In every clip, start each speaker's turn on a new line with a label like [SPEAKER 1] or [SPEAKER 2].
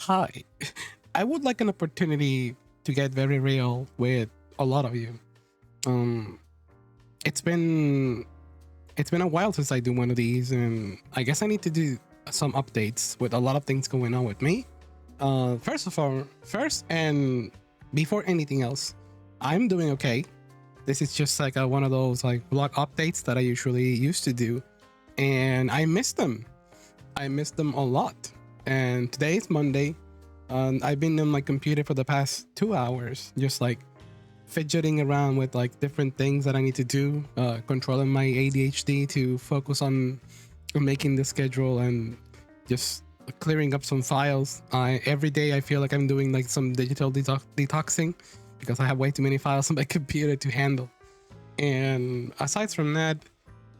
[SPEAKER 1] Hi. I would like an opportunity to get very real with a lot of you. Um, it's been it's been a while since I do one of these, and I guess I need to do some updates with a lot of things going on with me. First and before anything else, I'm doing okay. This is just like one of those like blog updates that I usually used to do, and I miss them. I miss them a lot. And today is Monday. I've been on my computer for the past 2 hours, just like fidgeting around with like different things that I need to do, controlling my ADHD to focus on making the schedule and just clearing up some files. Every day I feel like I'm doing like some digital detoxing because I have way too many files on my computer to handle. And aside from that,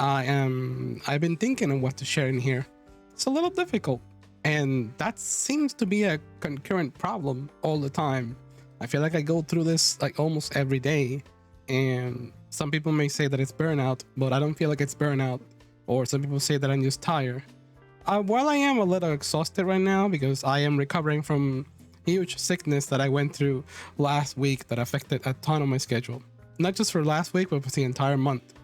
[SPEAKER 1] I've been thinking of what to share in here. It's a little difficult, and that seems to be a concurrent problem all the time. I feel like I go through this like almost every day, and some people may say that it's burnout, but I don't feel like it's burnout. Or some people say that I'm just tired. While I am a little exhausted right now because I am recovering from huge sickness that I went through last week that affected a ton of my schedule. Not just for last week, but for the entire month.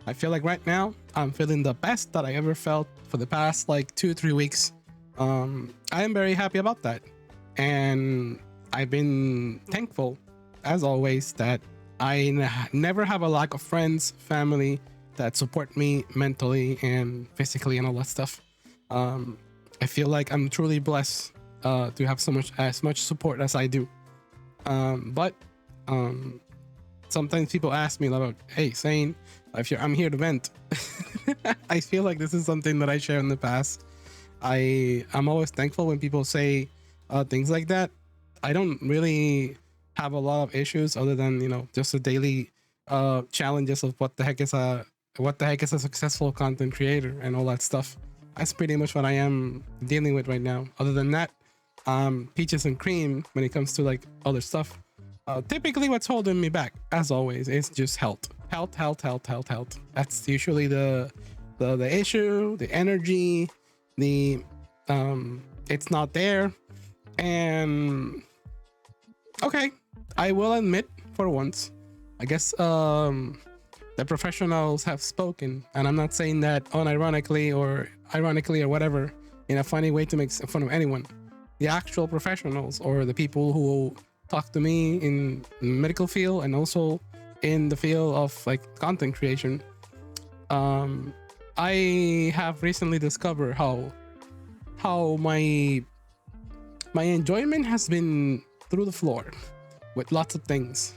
[SPEAKER 1] I feel like right now I'm feeling the best that I ever felt for the past like 2 3 weeks. I am very happy about that, and I've been thankful, as always, that never have a lack of friends, family that support me mentally and physically and all that stuff. I feel like I'm truly blessed to have as much support as I do. But sometimes people ask me like, "Hey, Sane, I'm here to vent." I feel like this is something that I shared in the past. I'm always thankful when people say things like that. I don't really have a lot of issues other than just the daily challenges of what the heck is a successful content creator and all that stuff. That's pretty much what I am dealing with right now. Other than that, peaches and cream when it comes to like other stuff. Typically, what's holding me back, as always, is just health. Health. That's usually the issue, the energy, the it's not there. And okay, I will admit for once, I guess the professionals have spoken, and I'm not saying that unironically or ironically or whatever in a funny way to make fun of anyone. The actual professionals or the people who talk to me in the medical field and also in the field of like content creation. I have recently discovered how my enjoyment has been through the floor with lots of things.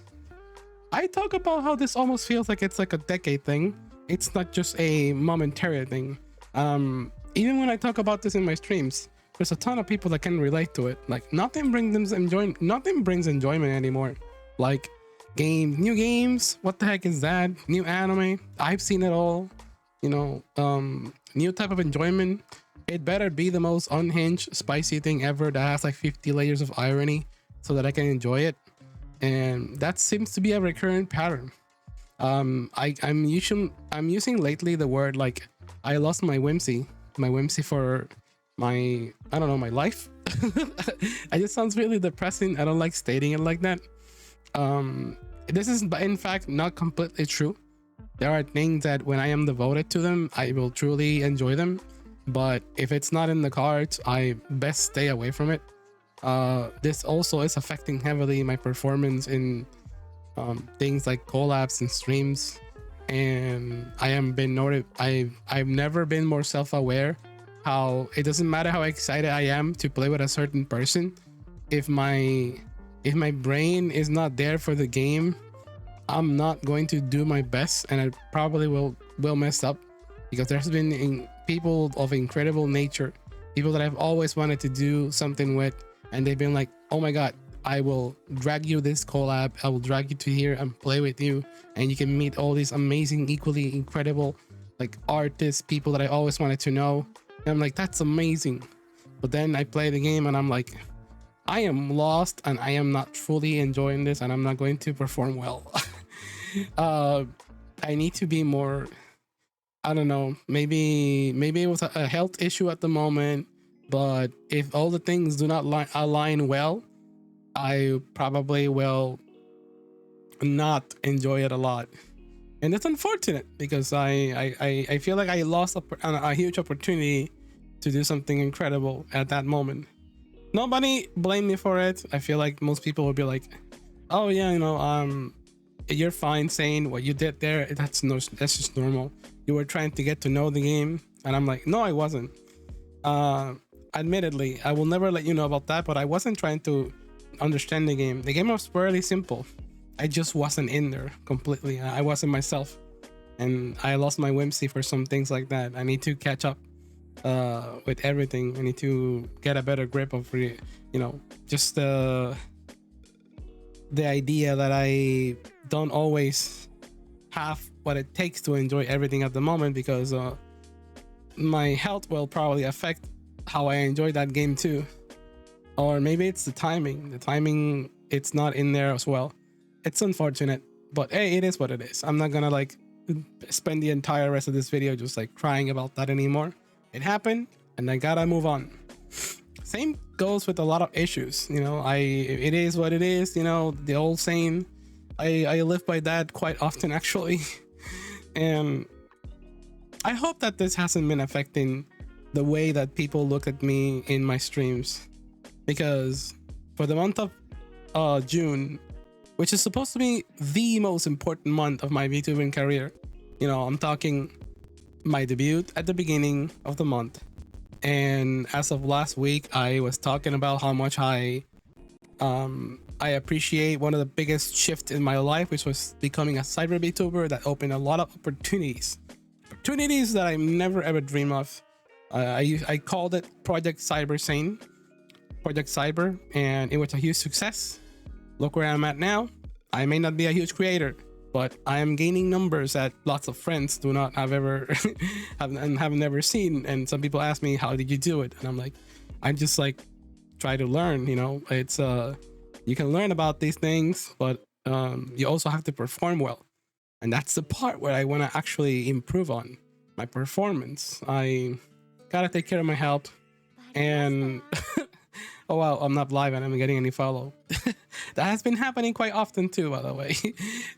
[SPEAKER 1] I talk about how this almost feels like it's like a decade thing. It's not just a momentary thing. Even when I talk about this in my streams, there's a ton of people that can relate to it. Like nothing brings enjoyment anymore. Like new games, what the heck is that? New anime, I've seen it all. New type of enjoyment. It better be the most unhinged, spicy thing ever that has like 50 layers of irony so that I can enjoy it. And that seems to be a recurrent pattern. I'm using lately the word like I lost my whimsy for my I don't know my life. It just sounds really depressing. I don't like stating it like that. This is in fact not completely true. There are things that when I am devoted to them, I will truly enjoy them. But if it's not in the cards, I best stay away from it. This also is affecting heavily my performance in things like collabs and streams. And I am been noted. I've never been more self-aware. How it doesn't matter how excited I am to play with a certain person. If my brain is not there for the game, I'm not going to do my best, and I probably will mess up because there's been people of incredible nature, people that I've always wanted to do something with, and they've been like, "Oh my god, I will drag you this collab. I will drag you to here and play with you, and you can meet all these amazing, equally incredible like artists, people that I always wanted to know." And I'm like, "That's amazing," but then I play the game and I'm like, I am lost and I am not fully enjoying this, and I'm not going to perform well. I need to be more. I don't know. Maybe it was a health issue at the moment. But if all the things do not align well, I probably will not enjoy it a lot. And it's unfortunate because I feel like I lost a huge opportunity to do something incredible at that moment. Nobody blame me for it. I feel like most people will be like, "Oh yeah, you're fine saying what you did there. That's just normal. You were trying to get to know the game." And I'm like, "No, I wasn't." Uh, Admittedly, I will never let you know about that, but I wasn't trying to understand the game. The game was fairly simple. I just wasn't in there completely. I wasn't myself, and I lost my whimsy for some things like that. I need to catch up with everything. I need to get a better grip of, just the idea that I don't always have what it takes to enjoy everything at the moment, because my health will probably affect how I enjoy that game too. Or maybe it's the timing. The timing, it's not in there as well. It's unfortunate, but hey, it is what it is. I'm not gonna like spend the entire rest of this video just like crying about that anymore. It happened, and I gotta move on. Same goes with a lot of issues. It is what it is. The old saying. I live by that quite often actually, and I hope that this hasn't been affecting the way that people look at me in my streams, because for the month of June, which is supposed to be the most important month of my VTubing career, I'm talking my debut at the beginning of the month, and as of last week, I was talking about how much I appreciate one of the biggest shifts in my life, which was becoming a cyber VTuber that opened a lot of opportunities that I never ever dreamed of. I called it Project Cyber, and it was a huge success. Look where I'm at now. I may not be a huge creator, but I am gaining numbers that lots of friends do not have ever have never seen. And some people ask me, "How did you do it?" And I'm like, I just like try to learn. It's you can learn about these things, but you also have to perform well, and that's the part where I want to actually improve on my performance. I gotta take care of my health, and oh wow, I'm not live and I'm getting any follow. That has been happening quite often too, by the way.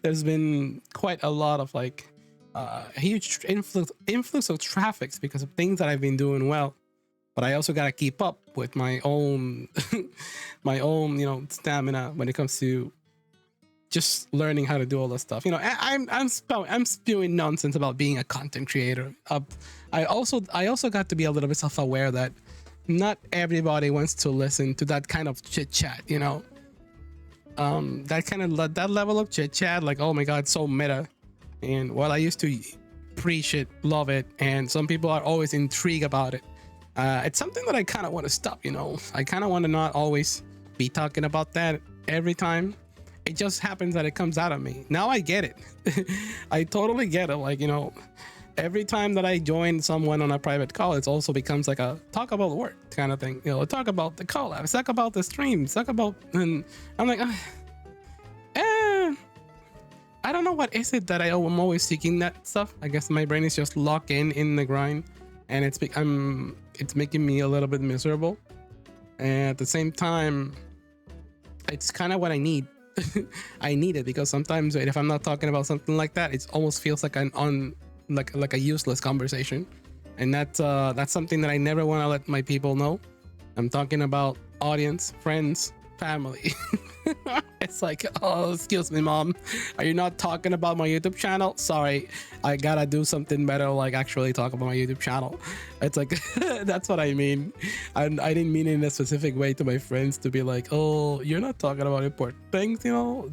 [SPEAKER 1] There's been quite a lot of like a huge influx of traffics because of things that I've been doing well, but I also gotta keep up with my own stamina when it comes to just learning how to do all this stuff. I'm spewing nonsense about being a content creator. I also got to be a little bit self-aware that not everybody wants to listen to that kind of chit chat. That level of chit chat, like, oh my god, so meta. And while I used to preach it, love it, and some people are always intrigued about it, it's something that I kind of want to stop. I kind of want to not always be talking about that every time. It just happens that it comes out of me. Now I get it. I totally get it. Like, every time that I join someone on a private call, it also becomes like a talk about work kind of thing. Talk about the collabs, talk about the streams, talk about, and I'm like, I don't know what is it that I'm always seeking that stuff. I guess my brain is just locked in the grind, and it's making me a little bit miserable. And at the same time, it's kind of what I need. I need it because sometimes if I'm not talking about something like that, it almost feels like like a useless conversation, and that's something that I never want to let my people know. I'm talking about audience, friends, family. It's like, oh, excuse me, mom, are you not talking about my YouTube channel? Sorry, I gotta do something better, like actually talk about my YouTube channel. It's like that's what I mean. I didn't mean it in a specific way to my friends to be like, oh, you're not talking about important things, No.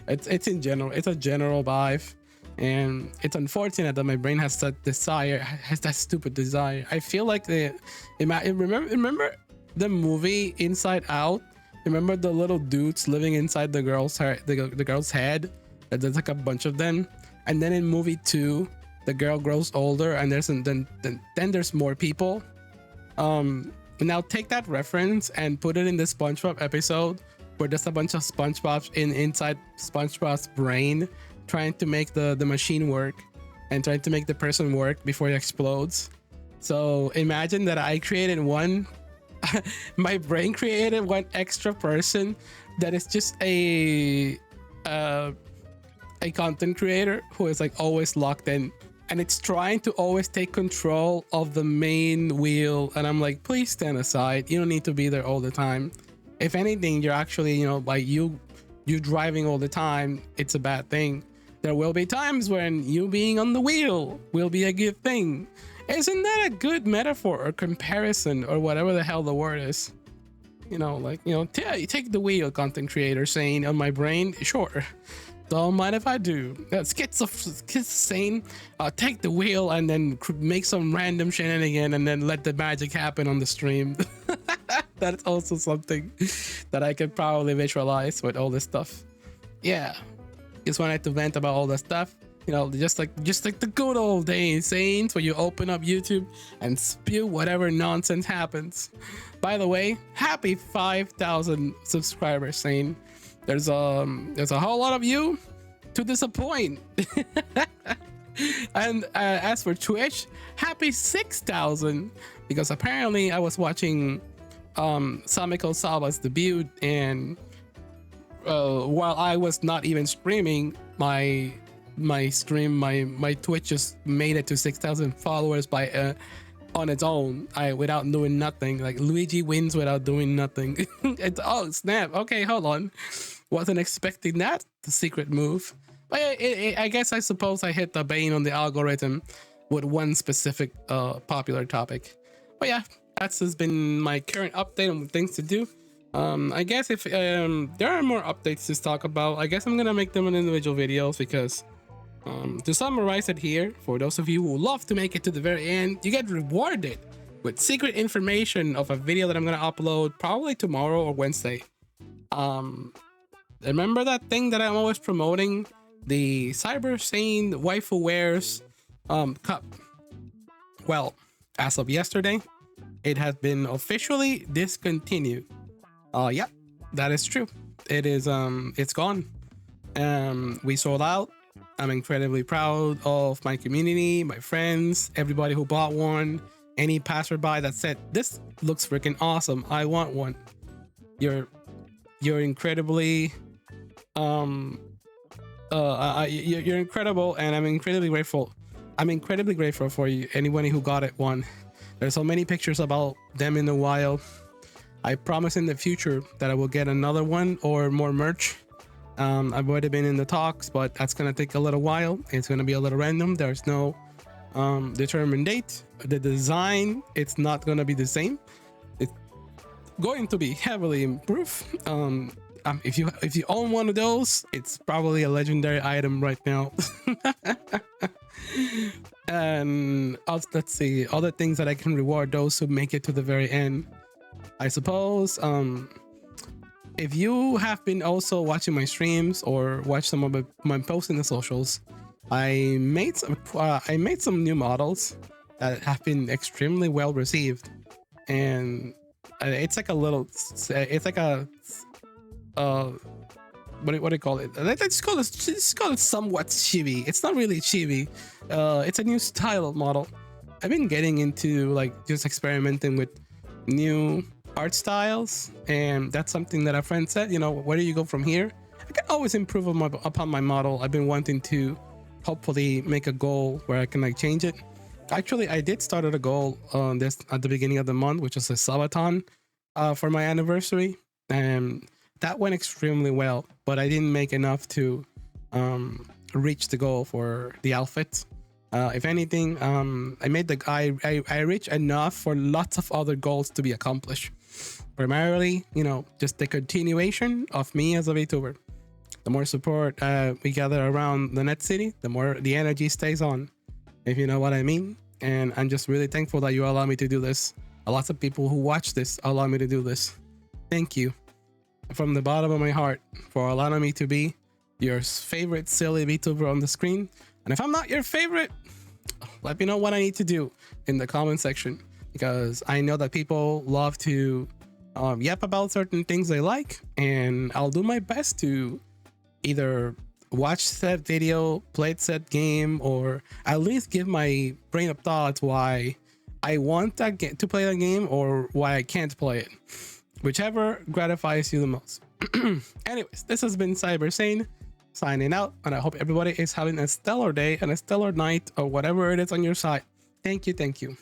[SPEAKER 1] It's in general. It's a general vibe. And it's unfortunate that my brain has that stupid desire. I feel like remember the movie Inside Out? Remember the little dudes living inside the girl's head? There's like a bunch of them. And then in movie 2, the girl grows older, and then there's more people. Now take that reference and put it in the SpongeBob episode where there's a bunch of SpongeBob's inside SpongeBob's brain, trying to make the machine work and trying to make the person work before it explodes. So imagine that I created one, my brain created one extra person that is just uh, a content creator who is like always locked in, and it's trying to always take control of the main wheel. And I'm like, please stand aside. You don't need to be there all the time. If anything, you're actually, you know, like you driving all the time, it's a bad thing. There will be times when you being on the wheel will be a good thing. Isn't that a good metaphor or comparison or whatever the hell the word is? You know, like, you know, take the wheel, content creator saying on my brain, sure. Don't mind if I do. Schizophrenic, take the wheel and then make some random shenanigan and then let the magic happen on the stream. That's also something that I could probably visualize with all this stuff. Yeah, just wanted to vent about all that stuff. You know, just like the good old days, Saints, where you open up YouTube and spew whatever nonsense happens. By the way, happy 5,000 subscribers, Saint. There's a whole lot of you to disappoint. And as for Twitch, happy 6,000, because apparently I was watching Samiko Saba's debut, and while I was not even streaming, my Twitch just made it to 6,000 followers by on its own, without doing nothing. Like Luigi wins without doing nothing. It's, oh snap, okay, hold on, wasn't expecting that, the secret move. But I guess I suppose I hit the bane on the algorithm with one specific popular topic. But yeah, that's just been my current update on things to do. I guess if there are more updates to talk about, I guess I'm gonna make them in individual videos, because to summarize it here, for those of you who love to make it to the very end, you get rewarded with secret information of a video that I'm gonna upload probably tomorrow or Wednesday. Remember that thing that I'm always promoting, the Cyber Sane Waifu Wears cup? Well, as of yesterday, it has been officially discontinued. Yeah, that is true. It is it's gone. We sold out. I'm incredibly proud of my community, my friends, everybody who bought one, any passerby that said, this looks freaking awesome, I want one. You're incredibly you're incredible, and I'm incredibly grateful. I'm incredibly grateful for you, anybody who got it one. There's so many pictures about them in the wild. I promise in the future that I will get another one or more merch. I've already been in the talks, but that's gonna take a little while. It's gonna be a little random. There's no determined date. The design, it's not gonna be the same. It's going to be heavily improved. If you own one of those, it's probably a legendary item right now. And let's see, other things that I can reward those who make it to the very end, I suppose. If you have been also watching my streams or watch some of my posts in the socials, I made some new models that have been extremely well received, and it's like a little, it's like a what do you call it? Let's call it somewhat chibi. It's not really chibi. It's a new style of model. I've been getting into like just experimenting with new art styles, and that's something that a friend said, you know, where do you go from here? I can always improve upon my model. I've been wanting to hopefully make a goal where I can like change it. Actually, I did start at a goal this at the beginning of the month, which was a subathon for my anniversary, and that went extremely well, but I didn't make enough to reach the goal for the outfits. If anything, I reached enough for lots of other goals to be accomplished. Primarily, you know, just the continuation of me as a VTuber. The more support we gather around the net city, the more the energy stays on, if you know what I mean. And I'm just really thankful that you allow me to do this. Lots of people who watch this allow me to do this. Thank you from the bottom of my heart for allowing me to be your favorite silly VTuber on the screen. And if I'm not your favorite, let me know what I need to do in the comment section, because I know that people love to yap about certain things they like, and I'll do my best to either watch said video, play said game, or at least give my brain of thoughts why I want to play the game or why I can't play it. Whichever gratifies you the most. Anyways, this has been Cyber Sane signing out, and I hope everybody is having a stellar day and a stellar night or whatever it is on your side. Thank you. Thank you.